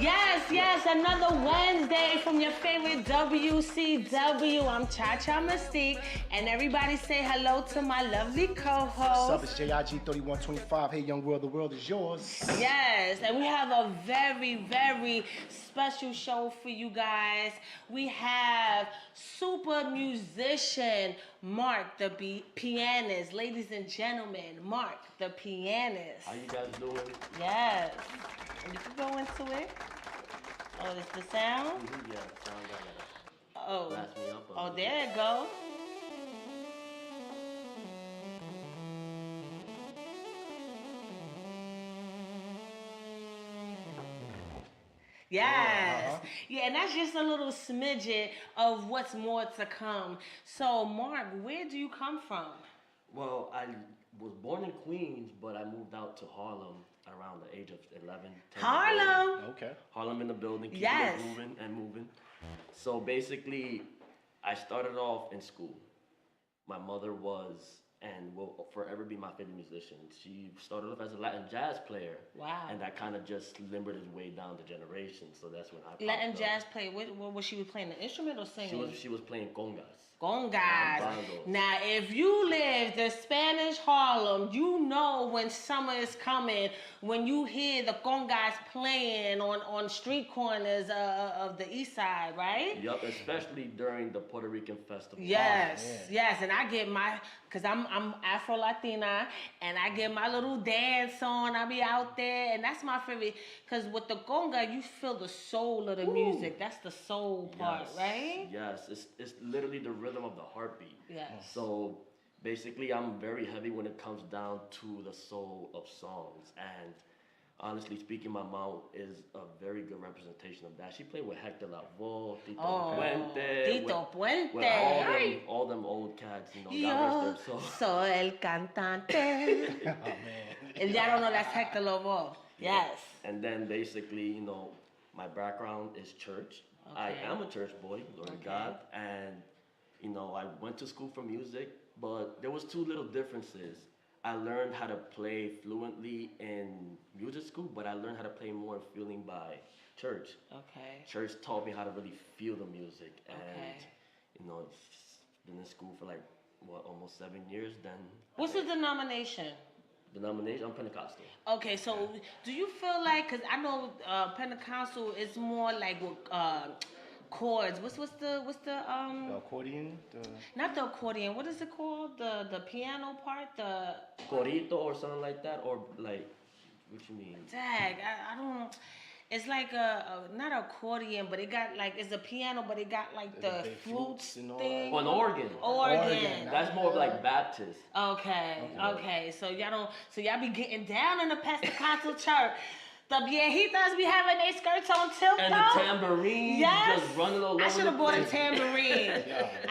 Yes, another Wednesday from your favorite WCW. I'm Cha-Cha Mystique, and everybody say hello to my lovely co-host. What's up? It's JIG 3125. Hey, young world, the world is yours. Yes, and we have a very special show for you guys. We have super musician Mark the Pianist. Ladies and gentlemen, Mark the Pianist. How you guys doing? Yes. You can go into it. Oh, it's the sound? Yeah, sound like Oh. blast me up. Oh, there it go. Yes. Yeah, and that's just a little smidget of what's more to come. So, Mark, where do you come from? Well, I was born in Queens, but I moved out to Harlem around the age of 11. 10 Harlem. Okay. Harlem in the building, keeping Yes. it moving and moving. So basically, I started off in school. My mother was and will forever be my favorite musician. She started off as a Latin jazz player. Wow. And that kind of just limbered its way down the generations. So that's when I Latin popped up. jazz play. What was she playing? An instrument or singing? She was playing congas. Congas. Bongos. Now, if you lived in Spanish Harlem, you know when summer is coming, when you hear the congas playing on street corners of the east side, right? Yup, especially during the Puerto Rican festival. Yes, and I get cause I'm Afro Latina, and I get my little dance on. I be out there, and that's my favorite. Cause with the conga, you feel the soul of the music. That's the soul part, Yes, right? Yes, it's literally the rhythm of the heartbeat. Yes. So basically, I'm very heavy when it comes down to the soul of songs. And honestly speaking, my mom is a very good representation of that. She played with Hector Lavoe, Tito Puente. Tito Puente. With all them old cats, you know, God rest Yo their soul. soy el cantante. Oh, man. If y'all don't know, that's Hector Lavoe. Yes. And then basically, you know, my background is church. I Okay. am a church boy, Lord of God, and you know, I went to school for music, but there was two little differences. I learned how to play fluently in music school, but I learned how to play more feeling by church. Okay. Church taught me how to really feel the music, and Okay. you know, been in school for like what, almost 7 years. Then What's the denomination? denomination? I'm Pentecostal. Okay, so do you feel like, cause I know Pentecostal is more like with chords. What's the The accordion. not the accordion? What is it called? The piano part. The Corito or something like that, or like, what you mean? tag. I don't. It's like a not accordion, but it got like it's a piano, but it got like The the big flutes flutes and all thing. Oh, an organ. Organ. That's more of like Baptist. Okay. So y'all be getting down in the Pentecostal church. The viejitas be having their skirts on tilt And though. the tambourine Yes. just running all over. I should have the bought a place. tambourine.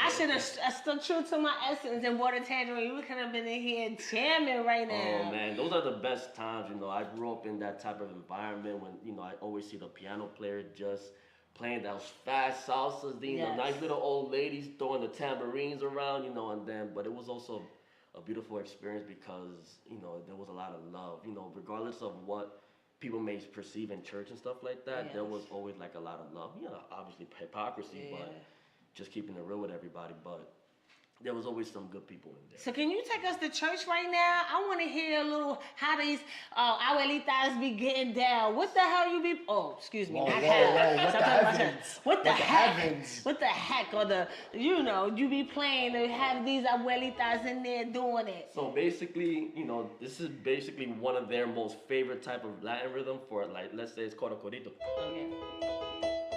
I should have stood true to my essence and bought a tambourine. We could have been in here jamming right now. Oh man, those are the best times. You know, I grew up in that type of environment when you know I always see the piano player just playing those fast salsas. You know, Yes. nice little old ladies throwing the tambourines around. You know, and then but it was also a beautiful experience because you know there was a lot of love. You know, regardless of what people may perceive in church and stuff like that, there Yes. was always like a lot of love. You know, obviously hypocrisy, but just keeping it real with everybody. But there was always some good people in there. So can you take us to church right now? I want to hear a little how these abuelitas be getting down. What the hell you be? Oh, excuse me. Whoa, not whoa, hell. whoa, what the Sometimes I say, heavens? What the What the heck? heavens? What the heck? Or you be playing to have these abuelitas in there doing it. So basically, you know, this is basically one of their most favorite type of Latin rhythm for like, let's say it's called a corito. Okay.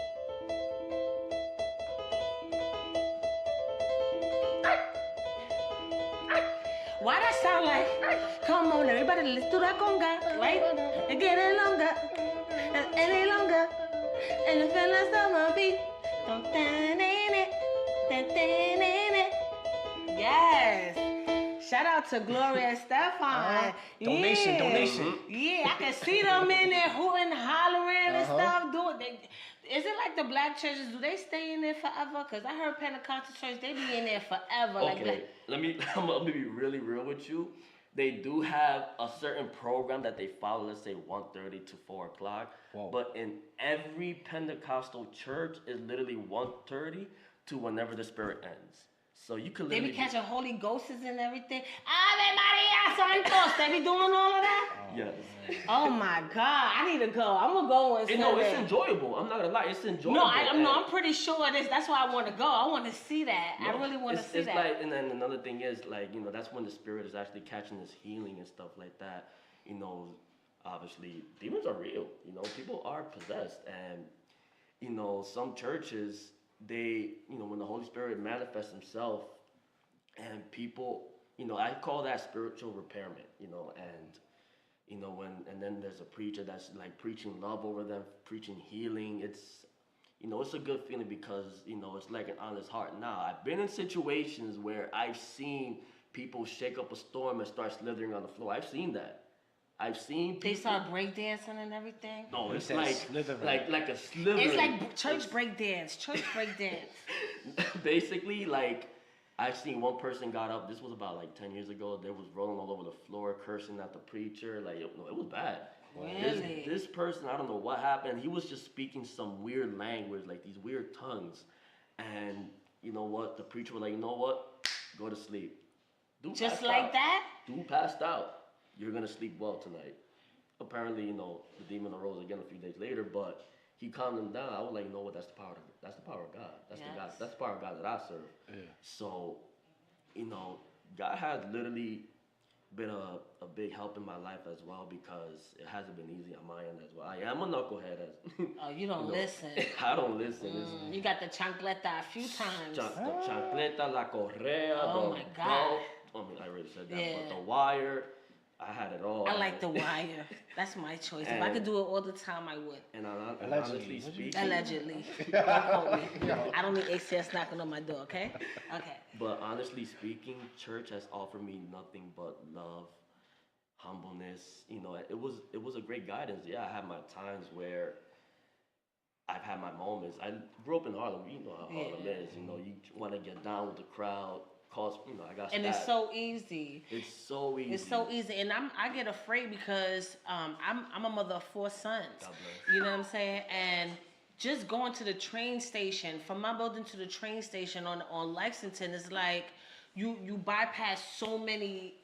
Why that sound like? Come on, everybody, let's do that conga, right? And get it longer, and any longer, and the feelings of my beat. Yes. Shout out to Gloria and Stefan. Donation. Yeah, I can see them in there hooting, hollering and stuff. Is it like the black churches? Do they stay in there forever? Because I heard Pentecostal church, they be in there forever. Okay, I'm gonna be really real with you. They do have a certain program that they follow, let's say 1:30 to 4 o'clock. Whoa. But in every Pentecostal church is literally 1:30 to whenever the spirit ends. So you could They literally be catching Holy Ghosts and everything. Ave Maria Santos. They be doing all of that? Yes. Oh my God. I need to go. I'm going to go and And no, it's enjoyable. I'm not gonna lie, it's enjoyable. No, I'm pretty sure it is. That's why I want to go. I want to see that. I really want to see it's that. Like, and then another thing is like, that's when the spirit is actually catching this healing and stuff like that. Obviously demons are real. People are possessed, and some churches, they, when the Holy Spirit manifests himself and people, I call that spiritual repairment, and then there's a preacher that's like preaching love over them, preaching healing. It's a good feeling because, it's like an honest heart. Now, I've been in situations where I've seen people shake up a storm and start slithering on the floor. I've seen that. I've seen people. They start breakdancing and everything? No, it's said like slithering. like a slithering. It's like church breakdance. Church breakdance. Basically, like, I've seen one person got up. This was about like 10 years ago. They was rolling all over the floor, cursing at the preacher. Like, it was bad. Really? This person, I don't know what happened. He was just speaking some weird language, like these weird tongues. And you know what? The preacher was like, you know what? Go to sleep. Dude Just passed like out. that? Dude passed out. You're gonna sleep well tonight. Apparently, the demon arose again a few days later, but he calmed him down. I was like, you know what? That's the power of God. That's the God. That's the power of God that I serve. Yeah. So, God has literally been a big help in my life as well, because it hasn't been easy on my end as well. I am a knucklehead. Oh, you don't listen. I don't listen. You got the chancleta a few times. The chancleta, la correa, Oh the my God. belt. I already said that, Yeah. but the wire, I had it all. I like the wire. That's my choice. If I could do it all the time, I would. And Allegedly. honestly speaking, Allegedly. Don't quote me. I don't need ACS knocking on my door, okay? Okay. but honestly speaking, church has offered me nothing but love, humbleness. It was a great guidance. Yeah, I had my times where I've had my moments. I grew up in Harlem. You know how Harlem is. You want to get down with the crowd. Cause I got. And it's so easy. It's so easy. It's so easy, and I get afraid because I'm a mother of 4 sons. God bless. You know what I'm saying? And just going to the train station, from my building to the train station on Lexington, is like you bypass so many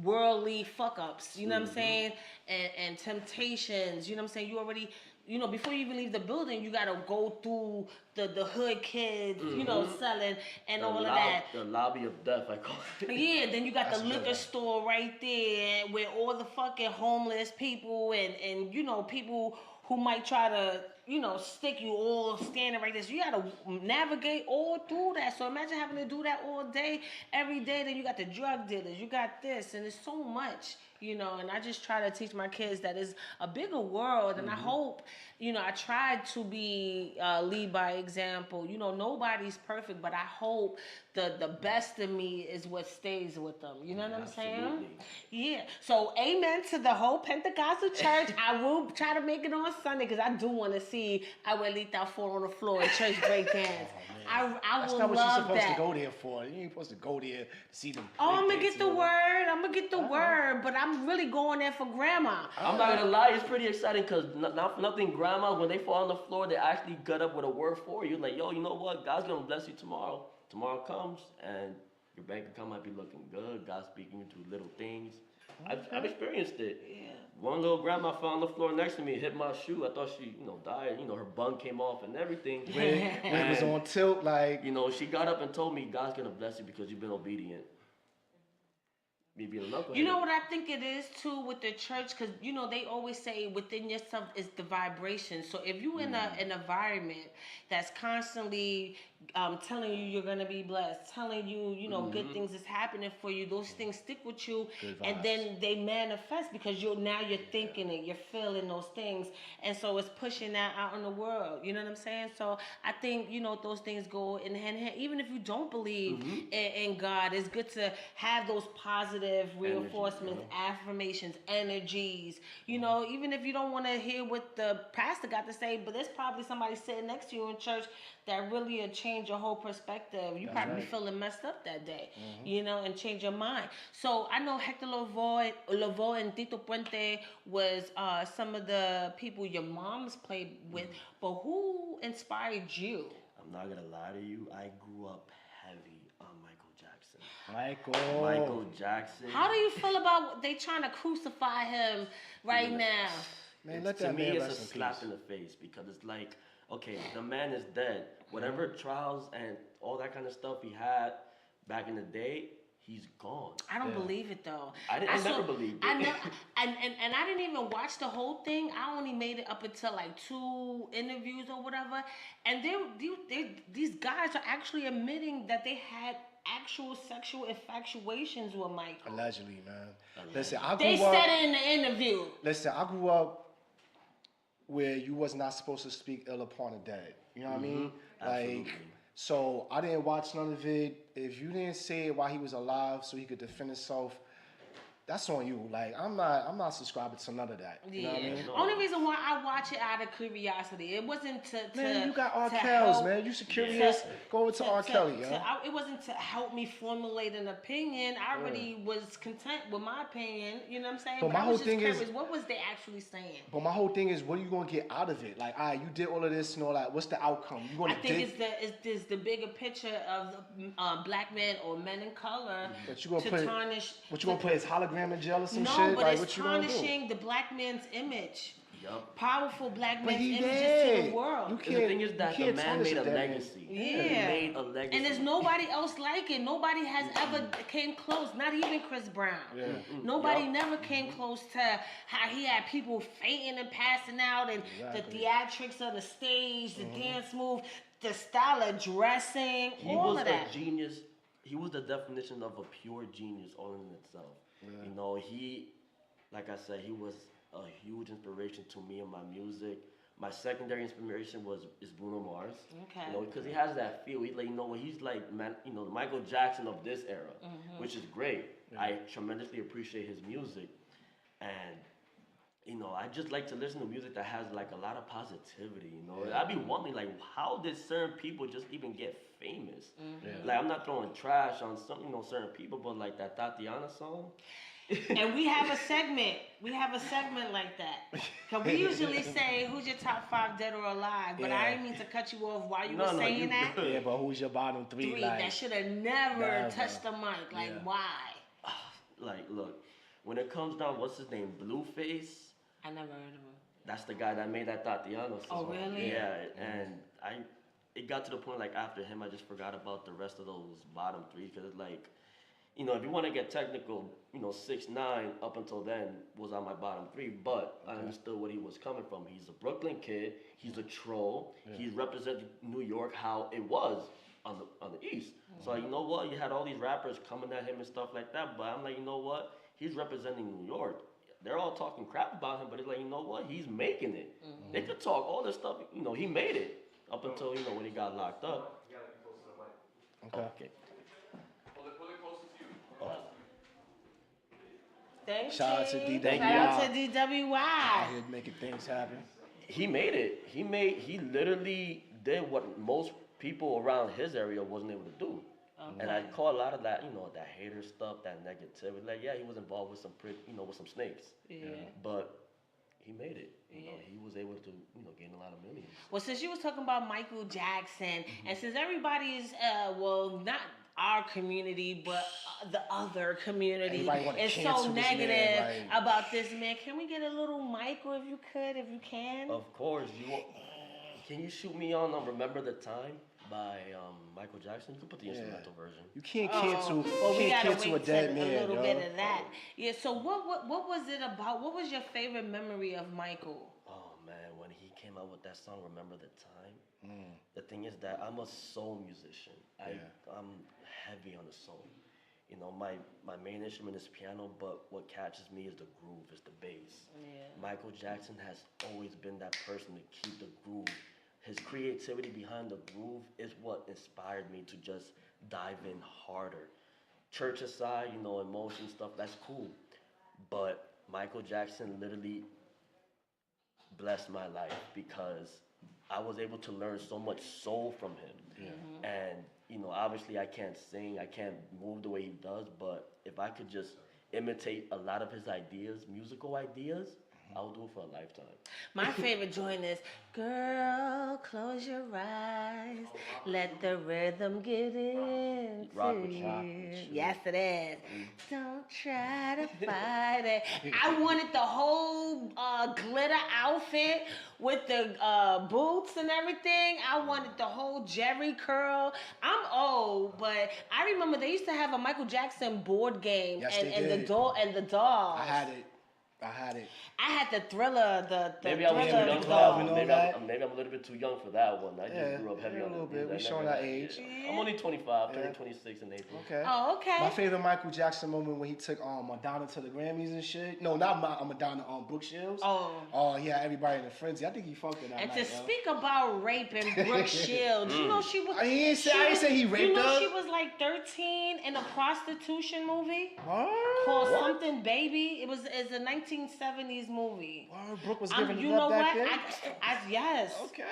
worldly fuck ups. You know what I'm saying? And temptations. You know what I'm saying? You already. Before you even leave the building, you gotta go through the hood kids, selling and all of that. The lobby of death, I call it. Yeah, then you got the liquor store right there where all the fucking homeless people and people who might try to, stick you all standing right there. So you gotta navigate all through that. So imagine having to do that all day, every day. Then you got the drug dealers, you got this, and it's so much. And I just try to teach my kids that it's a bigger world, and I hope, I tried to be lead by example. Nobody's perfect, but I hope the best of me is what stays with them. You know what I'm saying? Yeah. So amen to the whole Pentecostal church. I will try to make it on Sunday because I do want to see Abuelita fall on the floor and church break dance. I That's will not what love you're supposed that. to go there for. You ain't supposed to go there to see them. Oh, I'm gonna get the word. I'm gonna get the word, but I'm really going there for grandma. I'm not gonna lie, it's pretty exciting because not for nothing, grandmas, when they fall on the floor, they actually get up with a word for you. Like, yo, you know what? God's gonna bless you tomorrow. Tomorrow comes and your bank account might be looking good. God's speaking you through little things. I've experienced it. Yeah. One little grandma fell on the floor next to me, hit my shoe. I thought she, died. Her bun came off and everything. When it was on tilt, like. She got up and told me, God's gonna bless you because you've been obedient. Me being a knucklehead. You know what I think it is too with the church, because they always say within yourself is the vibration. So if you in an environment that's constantly telling you you're gonna be blessed, telling you good things is happening for you, those things stick with you, and then they manifest because you're thinking it, you're feeling those things, and so it's pushing that out in the world. You know what I'm saying? So I think those things go in hand in hand. Even if you don't believe in God, it's good to have those positive positive reinforcements, affirmations, energies. You know, even if you don't want to hear what the pastor got to say, but there's probably somebody sitting next to you in church that really will change your whole perspective. You probably be feeling messed up that day, you know, and change your mind. So I know Hector Lavoe and Tito Puente was some of the people your moms played with, but who inspired you? I'm not gonna lie to you. I grew up heavy on Michael Jackson. Michael Jackson. How do you feel about they trying to crucify him right now? Man, let To that me, man it's rest a in slap peace. in the face because it's like, okay, the man is dead. Whatever trials and all that kind of stuff he had back in the day, he's gone. I don't believe it though. I never believed it. I never, and I didn't even watch the whole thing. I only made it up until like 2 interviews or whatever. And these guys are actually admitting that they had actual sexual infatuations with Michael. Allegedly, man. Listen, I They grew up. said it in the interview. Listen, I grew up where you was not supposed to speak ill upon a dead. You know what I mean? Absolutely. Like, so I didn't watch none of it. If you didn't say it while he was alive so he could defend himself, that's on you. Like, I'm not subscribing to none of that. You know what I mean? No. Only reason why I watch it out of curiosity. It wasn't to Man, you got R. to Kelly's, help- man. You should curious. Go over to R. Kelly, yo. it wasn't to help me formulate an opinion. I already was content with my opinion. You know what I'm saying? But my I whole was just thing is- curious, what was they actually saying? But my whole thing is, what are you gonna get out of it? Like, all right, you did all of this and all that. What's the outcome? You I gonna think dig? it's the bigger picture of black men or men in color But you gonna to put tarnish. what you gonna put his hologram in jail or some No, shit? but Like, it's what you gonna do? tarnishing the black man's image. Yup. Powerful black But men's he images to dead. the world. You The can't. thing is that you the can't man tarnish made a dead man. legacy. Yeah. He made a legacy. And there's nobody else like it. Nobody has ever came close. Not even Chris Brown. Yeah. Nobody Yup. never came close to how he had people fainting and passing out, and Exactly. the theatrics of the stage, the dance move, the style of dressing, He all was of that. a genius. He was the definition of a pure genius all in itself. You know, like I said, he was a huge inspiration to me in my music. My secondary inspiration is Bruno Mars. Okay. You know, because he has that feel. He's like, you know, he's like, man, you know, the Michael Jackson of this era, which is great. I tremendously appreciate his music, and you know, I just like to listen to music that has like a lot of positivity. You know, I'd be wondering like, how did certain people just even get famous? Like, I'm not throwing trash on some, you know, certain people, but like that Tatiana song. And we have a segment. We have a segment like that. Cause we usually say, "Who's your top 5 dead or alive?" But I didn't mean to cut you off while you were saying you that. good. Yeah, but who's your bottom three? Like, That should have never Never. touched the mic. Like, Yeah. why? Like, look, when it comes down, what's his name? Blueface. I never heard of him. That's the guy that made that Tatiana song. Oh, really? Yeah, and it got to the point like after him, I just forgot about the rest of those bottom 3 because it's like, you know, if you want to get technical, you know, 6ix9ine up until then was on my bottom 3, but I understood what he was coming from. He's a Brooklyn kid. He's a troll. He's representing New York how it was on the East. So you know what? You had all these rappers coming at him and stuff like that, but I'm like, you know what? He's representing New York. They're all talking crap about him, but it's like, you know what? He's making it. They could talk all this stuff. You know, he made it up until, you know, when he got locked up. You gotta be close to the mic. okay. Pull it closest to you. Thank Shout out you. to DWI. Shout out to DWI. Out here making things happen. He made it. He literally did what most people around his area wasn't able to do. And I call a lot of that, you know, that hater stuff, that negativity. Like, yeah, he was involved with some with some snakes. Yeah. But he made it. You know, he was able to, you know, gain a lot of millions. Well, since you was talking about Michael Jackson, and since everybody is, well, not our community, but the other community Everybody wanna is cancel so this negative man, like- about this man, can we get a little Michael if you could, if you can? Of course, can you shoot me on Remember the Time by Michael Jackson? You can put the instrumental version. You can't cancel. Well, you we can't gotta cancel wait a dead till man, a little yo. bit of that. Yeah. So what was it about? What was your favorite memory of Michael? Oh man, when he came out with that song, Remember the Time. The thing is that I'm a soul musician. I'm heavy on the soul. You know, my main instrument is piano, but what catches me is the groove, is the bass. Yeah. Michael Jackson has always been that person to keep the groove. His creativity behind the groove is what inspired me to just dive in harder. church aside, you know, emotion stuff, that's cool. But Michael Jackson literally blessed my life because I was able to learn so much soul from him. Yeah. And, you know, obviously I can't sing, I can't move the way he does, but if I could just imitate a lot of his ideas, musical ideas, I'll do it for a lifetime. My favorite joint is Girl, close your eyes. Let the rhythm get into Rock with you. you. Yes, it is. Don't try to fight it. I wanted the whole glitter outfit with the boots and everything. I wanted the whole Jerry curl. I'm old, but I remember they used to have a Michael Jackson board game Yes, and, they and did. the doll and the dolls. I had it. I had it. I had the Thriller, the Maybe I was too Thriller young for doll. that one. know Maybe that? I'm a little bit too young for that one. I Yeah, just grew up heavy yeah, on a little the bit. We music. I showing never our had- age. yeah. I'm only 25, turning Yeah. 26 in April. Okay. Oh, okay. My favorite Michael Jackson moment when he took Madonna to the Grammys and shit. No, not Madonna, Brooke Shields. Oh. Oh, yeah, everybody in a frenzy. I think he fucked her that And night, to yo. speak about raping Brooke Shields, you know she was. I didn't say- she I didn't was- say he raped You know her. she was like 13 in a prostitution movie Word? called Something Baby. It's a 1970s movie. Word, Brooke was I'm- giving you it know up back what? then? Yes. Okay.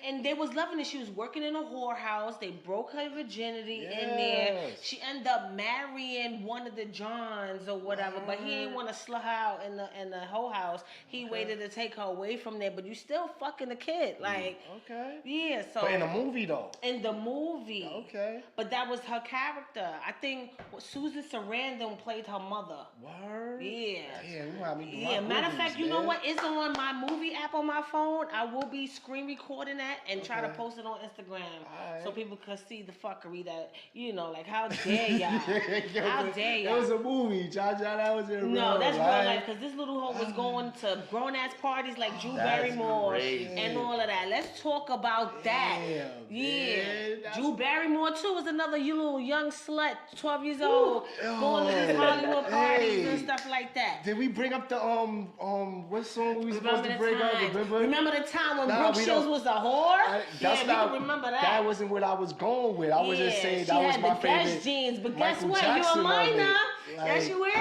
And they was loving it. She was working in a whorehouse. They broke her virginity in there. Yes. She ended up marrying one of the Johns or whatever, but he didn't want to slut her out in the whole house. He waited to take her away from there, but you still fucking the kid, like. Okay. Yeah. So. But in the movie, though. In the movie. Okay. But that was her character. I think Susan Sarandon played her mother. Word? Yeah. Damn, you want me to do Yeah, my matter of movies, fact, you know man. what? It's on my movie app on my phone. I will be screen recording that and try to Okay. post it on Instagram so Alright. people can see the fuckery that, you know, like, how dare y'all? How dare It y'all? was a movie, Jaja. That was in real No, that's real life. life, because this little hoe was going to grown-ass parties like Drew That's Barrymore crazy. and all of that. Let's talk about that. Damn, Yeah. man, that's- Drew Barrymore, too, was another little young slut, 12 years old, going to these Hollywood parties and Hey. stuff like that. Did we bring up the what song we was supposed Remember to the bring up? time? Remember the time when Nah, Brooke we Shields don't- was a whore? That's Yeah, not, we can remember that. That wasn't what I was going with. I was just saying she that was had my the favorite. best jeans, but guess Michael what? Jackson You're a of it. minor. Like, Yes, you is.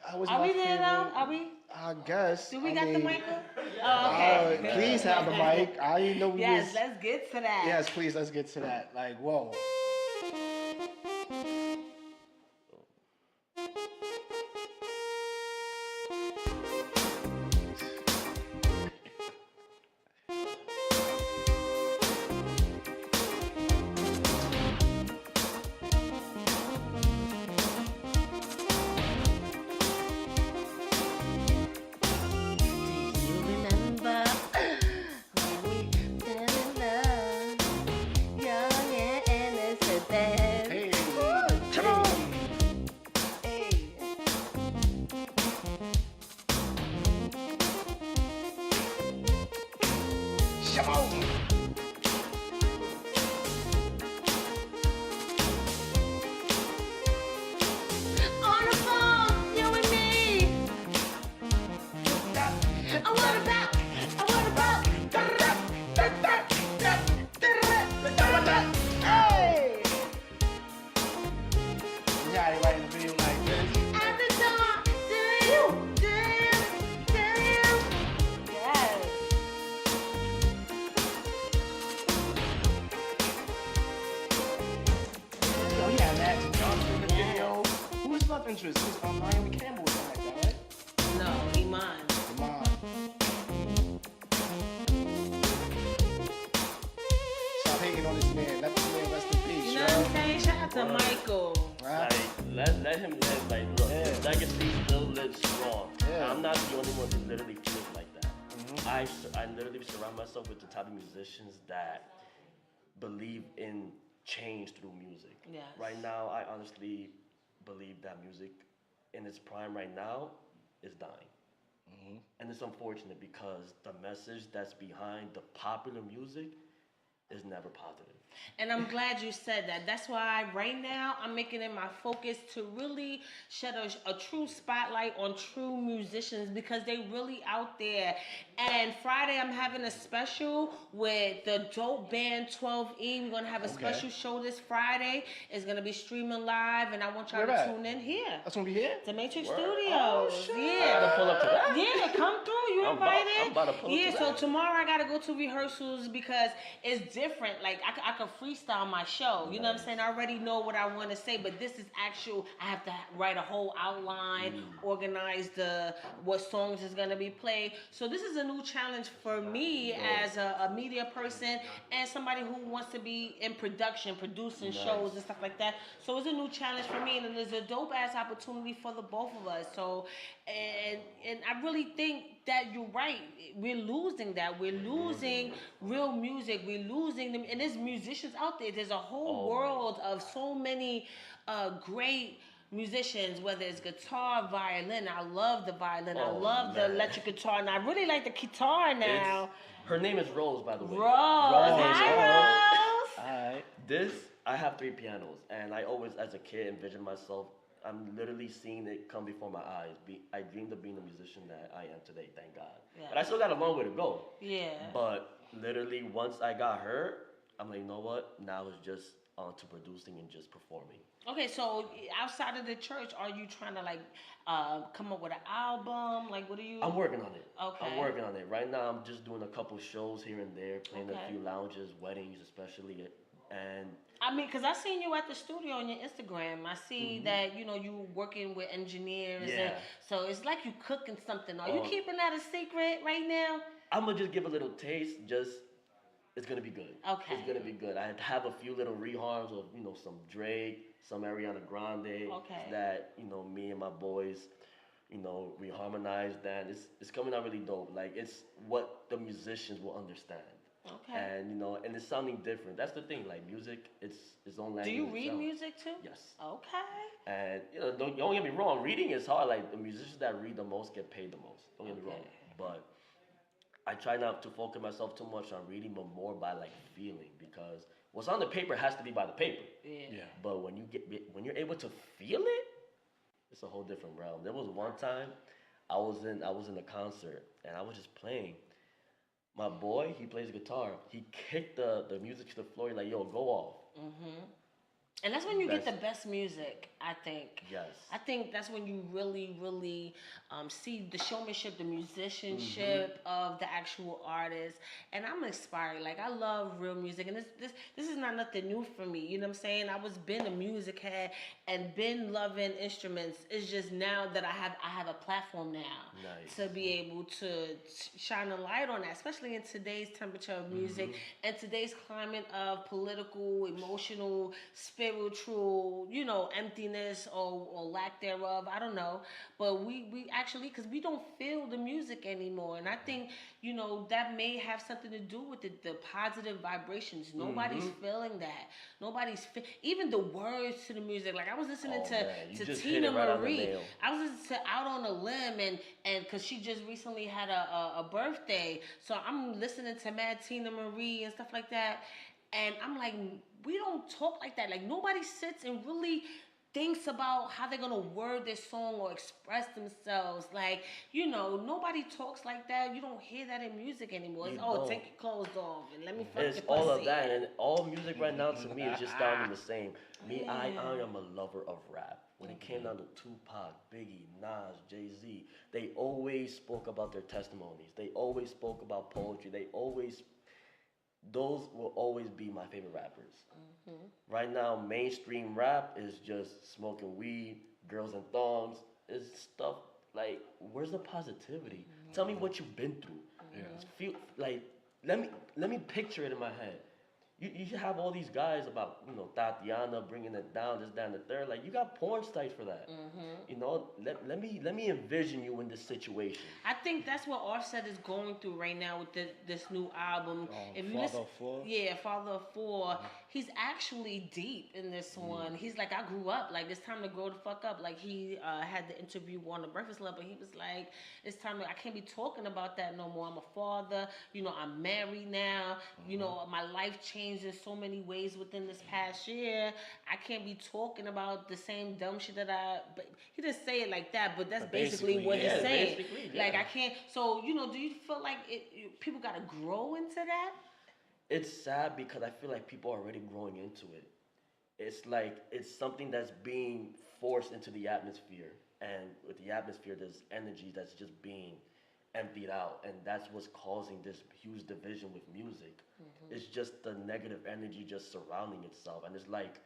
that was Are my we there favorite. though? Are we? I guess. Do we I got the mean, mic? Oh, okay. Please have the mic. I didn't know we Yes, was. let's get to that. Yes, please. Let's get to that. Like, whoa. Do you remember when we fell in love? Young and innocent then. Hey. Come on. Hey. Shabon. On the phone, you and me. What about? Hey! Yeah, I writing a video like this. At the door, damn. Yes. Yo, he had Magic Johnson in the video. Who was love interest? It was Naomi Campbell or something like that, right? No, Iman. Come on. Stop hating on this man. Let this man rest in peace, You know what I'm saying? Shout out to Michael. Right? Like, let him live. Like, look, his Yeah. legacy still lives strong. Yeah. I'm not the only one who literally feels like that. I literally surround myself with the type of musicians that believe in change through music. Yes. Right now, I honestly believe that music in its prime right now is dying. And it's unfortunate because the message that's behind the popular music is never positive. And I'm glad you said that. That's why right now I'm making it my focus to really shed a true spotlight on true musicians because they really out there. And Friday I'm having a special with the dope band 12E. We're gonna have a special show this Friday. It's gonna be streaming live, and I want y'all Where to at? tune in here. That's gonna be here? The Matrix Word. Studios. Oh, shit. I Yeah. gotta pull up to that. Yeah, come through. You I'm invited? about to pull up yeah, to so that. tomorrow I gotta go to rehearsals because it's different. Like I could freestyle my show. You know what I'm saying? I already know what I want to say, but this is actual. I have to write a whole outline, organize what songs is gonna be played. So this is a new challenge for me as a media person and somebody who wants to be in production, producing shows and stuff like that. So it's a new challenge for me, and it's a dope ass opportunity for the both of us. So and I really think that you're right. We're losing that. We're losing real music. We're losing them. And there's musicians out there. There's a whole world of so many great musicians, whether it's guitar, violin. I love the violin. I love the electric guitar. And I really like the guitar now. Her name is Rose, by the way. Rose. Hi, Rose. Alright. I have 3 pianos, and I always, as a kid, envisioned myself. I'm literally seeing it come before my eyes. I dreamed of being the musician that I am today, thank God. Yeah. But I still got a long way to go. Yeah. But literally, once I got her, I'm like, you know what? Now it's just on to producing and just performing. Okay, so outside of the church, are you trying to like come up with an album? Like, what are you? I'm working on it. Okay. I'm working on it. Right now, I'm just doing a couple shows here and there, playing Okay. a few lounges, weddings especially, and I mean, because I seen you at the studio on your Instagram. I see that, you working with engineers. Yeah. And so it's like you cooking something. Are you Oh. keeping that a secret right now? I'm gonna just give a little taste. It's gonna be good. Okay. It's gonna be good. I have a few little reharms of some Drake, some Ariana Grande. Okay. That me and my boys, we harmonized that. It's coming out really dope. Like it's what the musicians will understand. Okay. And and it's sounding different. That's the thing. Like music, it's its own Do language. you read itself. music too? Yes. Okay. And don't get me wrong. Reading is hard. Like the musicians that read the most get paid the most. Don't get me wrong. But I try not to focus myself too much on reading, but more by like feeling, because what's on the paper has to be by the paper. Yeah. But when you're able to feel it, it's a whole different realm. There was one time I was in a concert and I was just playing. My boy, he plays guitar. He kicked the music to the floor. He's like, yo, go off. And that's when you get the best music, I think. Yes. I think that's when you really, really see the showmanship, the musicianship of the actual artist. And I'm inspired. Like, I love real music. And this is not nothing new for me. You know what I'm saying? I was been a music head and been loving instruments. It's just now that I have a platform now to be able to shine a light on that, especially in today's temperature of music and today's climate of political, emotional, spiritual, emptiness or lack thereof. I don't know. But we actually, because we don't feel the music anymore. And I think, that may have something to do with the positive vibrations. Nobody's feeling that. Even the words to the music. Like I was listening to Tina Marie. I was listening to Out on a Limb and because she just recently had a birthday. So I'm listening to Mad Tina Marie and stuff like that. And I'm like, we don't talk like that. Like nobody sits and really thinks about how they're gonna word their song or express themselves. Like, nobody talks like that. You don't hear that in music anymore. It's take your clothes off and let me fuck your pussy. It's all of that, and all music right now to me is just sounding the same. Me, I am a lover of rap. When it came down to Tupac, Biggie, Nas, Jay-Z, they always spoke about their testimonies. They always spoke about poetry. Those will always be my favorite rappers. Right now, mainstream rap is just smoking weed, girls in thongs. It's stuff like, where's the positivity? Tell me what you've been through. Feel like, let me picture it in my head. You have all these guys about, Tatiana bringing it down, this, that, and the third. Like, you got porn sites for that. Let me envision you in this situation. I think that's what Offset is going through right now with this new album. Father of Four? Yeah, Father of Four. He's actually deep in this one. He's like, I grew up. Like, it's time to grow the fuck up. Like, he had the interview on The Breakfast Club, but he was like, it's time I can't be talking about that no more. I'm a father. I'm married now. My life changed. changed in so many ways within this past year. I can't be talking about the same dumb shit that but he didn't say it like that, but that's But basically basically, what yeah, he's saying. basically, Like, yeah. I can't, so, do you feel like people gotta grow into that? It's sad because I feel like people are already growing into it. It's like it's something that's being forced into the atmosphere, and with the atmosphere, there's energy that's just being emptied out, and that's what's causing this huge division with music. It's just the negative energy just surrounding itself, and it's like,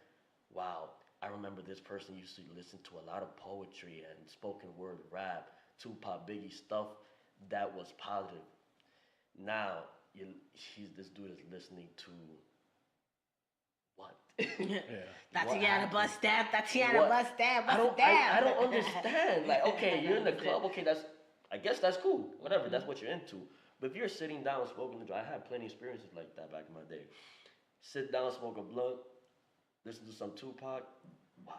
wow, I remember this person used to listen to a lot of poetry and spoken word rap, Tupac, Biggie stuff that was positive. Now, this dude is listening to what? Yeah. Tatiana bust that, Tatiana What? bust that, I bust don't, that. I don't understand. Like, okay, you're in the club. Okay, I guess that's cool. Whatever, that's what you're into. But if you're sitting down smoking, I had plenty of experiences like that back in my day. Sit down, smoke a blunt, listen to some Tupac. Wow,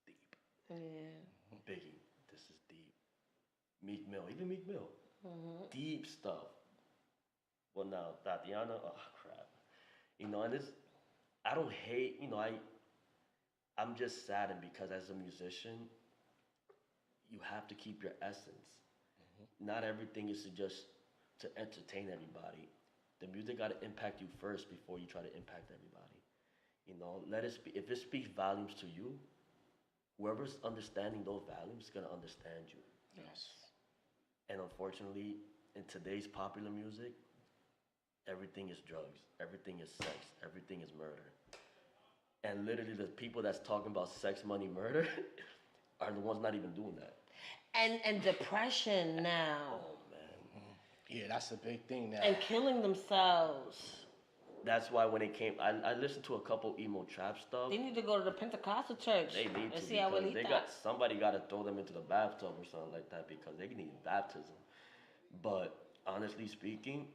this is deep. Yeah. Biggie, this is deep. Meek Mill, even Meek Mill, deep stuff. Well, now Tatiana, oh crap. And I don't hate. I'm just saddened because as a musician, you have to keep your essence. Not everything is to entertain everybody. The music got to impact you first before you try to impact everybody. Let it if it speaks volumes to you, whoever's understanding those volumes is gonna understand you. Yes. And unfortunately, in today's popular music, everything is drugs, everything is sex, everything is murder. And literally, the people that's talking about sex, money, murder are the ones not even doing that. And depression now. Oh man. Yeah, that's a big thing now. And killing themselves. That's why when it came, I listened to a couple emo trap stuff. They need to go to the Pentecostal church. They need and to see because they Abuelita. got somebody got to throw them into the bathtub or something like that because they need baptism. But honestly speaking,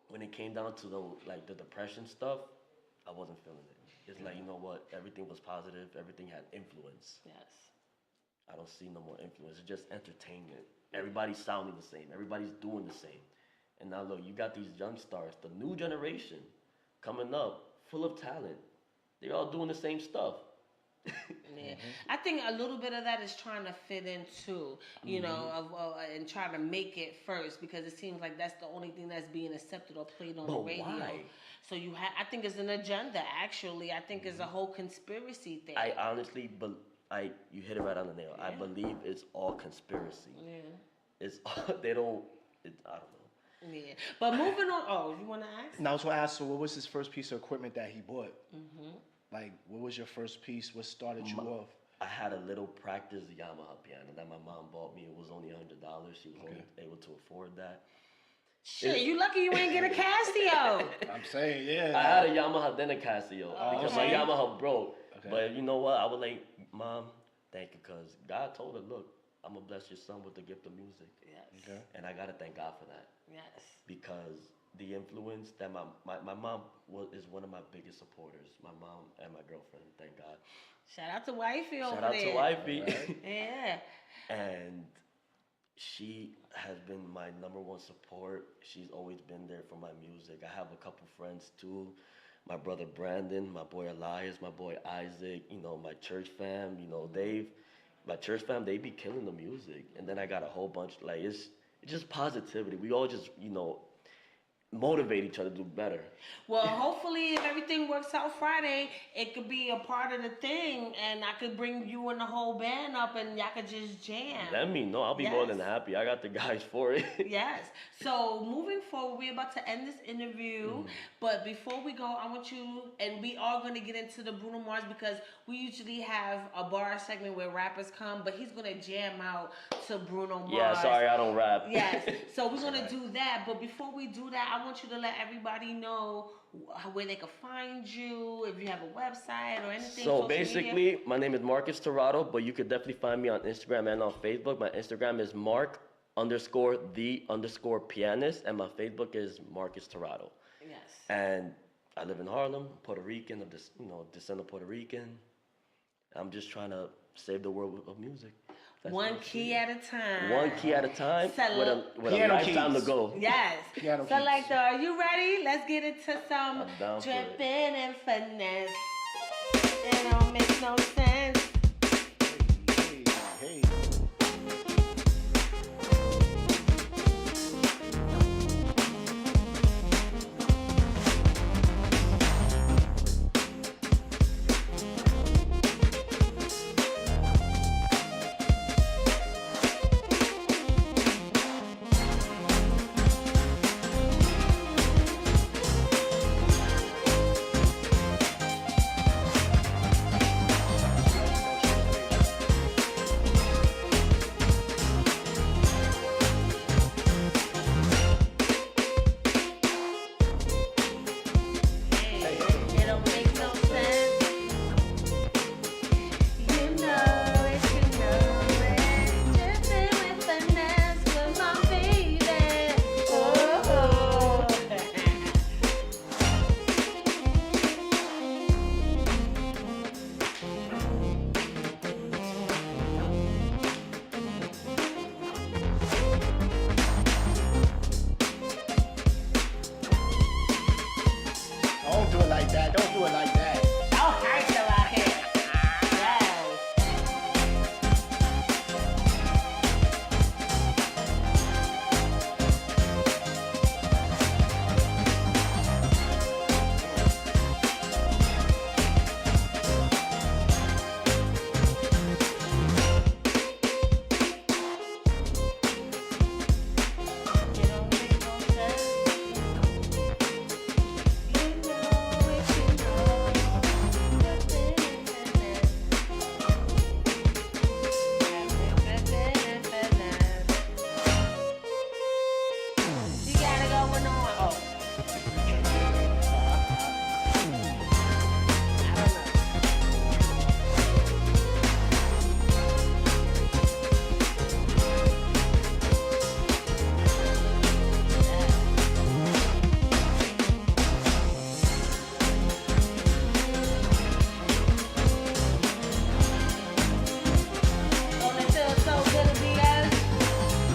when it came down to the depression stuff, I wasn't feeling it. It's like, you know what? Everything was positive. Everything had influence. Yes. I don't see no more influence. It's just entertainment. Everybody's sounding the same. Everybody's doing the same. And now look, you got these young stars, the new generation coming up, full of talent. They're all doing the same stuff. Yeah, I think a little bit of that is trying to fit in too, and trying to make it first because it seems like that's the only thing that's being accepted or played on the radio. Why? So I think it's an agenda. Actually, I think it's a whole conspiracy thing. I honestly, you hit it right on the nail. I believe it's all conspiracy. Yeah. It's all, I don't know. Yeah, but moving on. Oh, you want to ask? Now I was gonna ask, so what was his first piece of equipment that he bought? Like, what was your first piece? What started you off? I had a little practice Yamaha piano that my mom bought me. It was only $100. She was only able to afford that. Shit, you lucky you ain't get a Casio. I'm saying, yeah. I had a Yamaha then a Casio because my okay. Yamaha broke. Okay. But you know what? I was like, Mom, thank you, because God told her, look, I'm going to bless your son with the gift of music. Yes. Okay. And I got to thank God for that. Yes. Because the influence that my mom is one of my biggest supporters. My mom and my girlfriend, thank God. Shout out to Wifey over Shout out there. to Wifey. Right. Yeah. And she has been my number one support. She's always been there for my music. I have a couple friends too. My brother Brandon, my boy Elias, my boy Isaac, my church fam, Dave. My church fam, they be killing the music. And then I got a whole bunch, it's just positivity. We all just, motivate each other to do better. Well, hopefully, if everything works out Friday, it could be a part of the thing, and I could bring you and the whole band up, and y'all could just jam. Let me know. I'll be more than happy. I got the guys for it. Yes. So moving forward, we're about to end this interview, but before we go, I want you, and we are going to get into the Bruno Mars because we usually have a bar segment where rappers come, but he's going to jam out to Bruno Mars. Yeah, sorry, I don't rap. Yes. So we're going to do that, but before we do that, I want you to let everybody know where they can find you, if you have a website or anything. So basically, my name is Marcus Torado, but you could definitely find me on Instagram and on Facebook. My Instagram is Mark_the_pianist, and my Facebook is Marcus Torado. Yes. And I live in Harlem, Puerto Rican, descendant Puerto Rican. I'm just trying to save the world of music. One key at a time. One key at a time So, with a Piano lifetime keys. to go. Yes. Piano So keys. like, are you ready? Let's get into some I'm down for it. dripping and finesse. It don't make no sense. Hey. It don't make no sense. You know it, you know it. Dripping with finesse with my baby. Oh. Don't do it like that. Don't do it like that. Don't hurt you out here. Yes. It don't make no sense. You know it, you know. Dripping and finesse. Dripping and finesse. You got it going on. Oh. I don't know. Don't it feel so good to be us?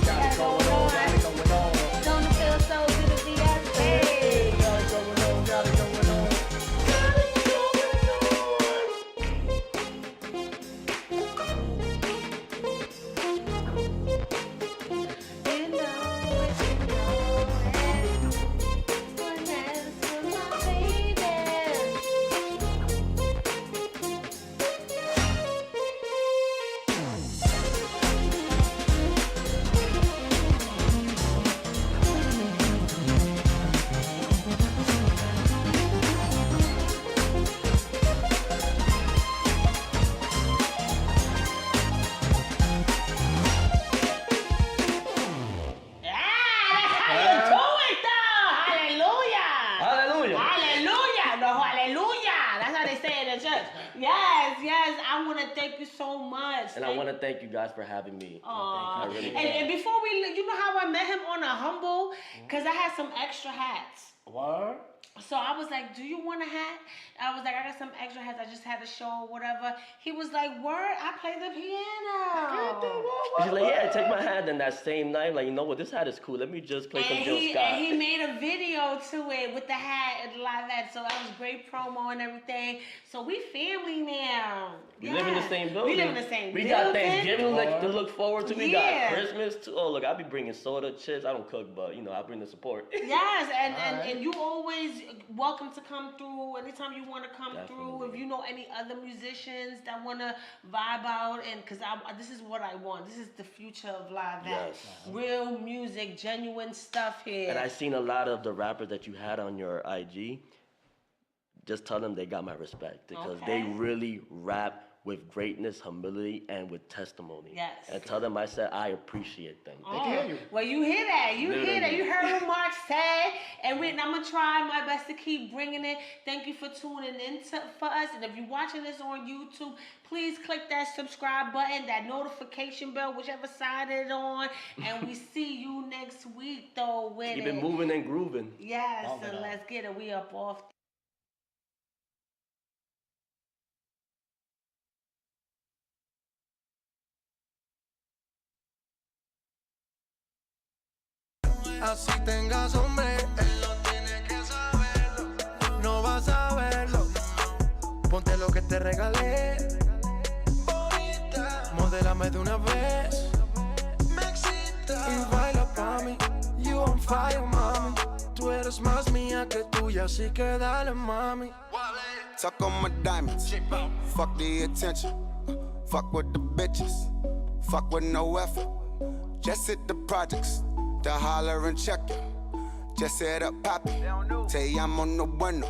Got it going on. Got it going on. Don't it feel so good to be us? Hey. Got it going on. Got it going on. You know it, you know it. Finesse with my baby. That's how you do it, though. Hallelujah. Hallelujah. Hallelujah. No, hallelujah. That's how they say it in church. Yes, yes. I want to thank you so much. And I want to thank you guys for having me. Aw. I really do. And before we, you know how I met him on a humble? Because I had some extra hats. Word? So I was like, do you want a hat? I was like, I got some extra hats. I just had a show or whatever. He was like, word, I play the piano. She's like, yeah, take my hat. And that same night, like, you know what, this hat is cool. Let me just play some Jill Scott. And he made a video to it with the hat and the live hat. So that was great promo and everything. So we family now. We live in the same building. We live in the same We building. got Thanksgiving to look forward to. We Yeah. got Christmas too. Oh, look, I'll be bringing soda, chips. I don't cook, but, you know, I'll bring the support. Yes, and Alright. you always welcome to come through anytime you want to come through. Definitely. If you know any other musicians that want to vibe out, and because this is what I want. This is the future of live act. Yes. Real music, genuine stuff here. And I seen a lot of the rappers that you had on your IG. Just tell them they got my respect because they Okay. really rap with greatness, humility, and with testimony. Yes. And tell them I said I appreciate them. They can hear you. Well, you hear that. You hear that. Literally. You heard what Mark said. And I'm going to try my best to keep bringing it. Thank you for tuning in for us. And if you're watching this on YouTube, please click that subscribe button, that notification bell, whichever side it's on. And we see you next week, though, with Keep it. it moving and grooving. Yes, Love and it. let's get it. We up off así tengas hombre. Él no tiene que saberlo, no vas a verlo. Ponte lo que te regalé, bonita. Modélame de una vez, me excita. Y baila pa' mí, you on fire, mami. Tú eres más mía que tuya, así que dale, mami. Tuck on my diamonds, fuck the attention. Fuck with the bitches, fuck with no effort. Just hit the projects, to holler and check it. Just hit up Poppy, te llamo no bueno.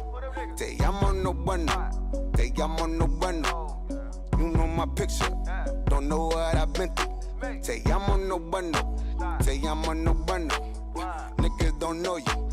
Te llamo no bueno, te llamo no bueno. You know my picture, don't know what I've been through. Te llamo no bueno, te llamo no bueno. Niggas don't know you.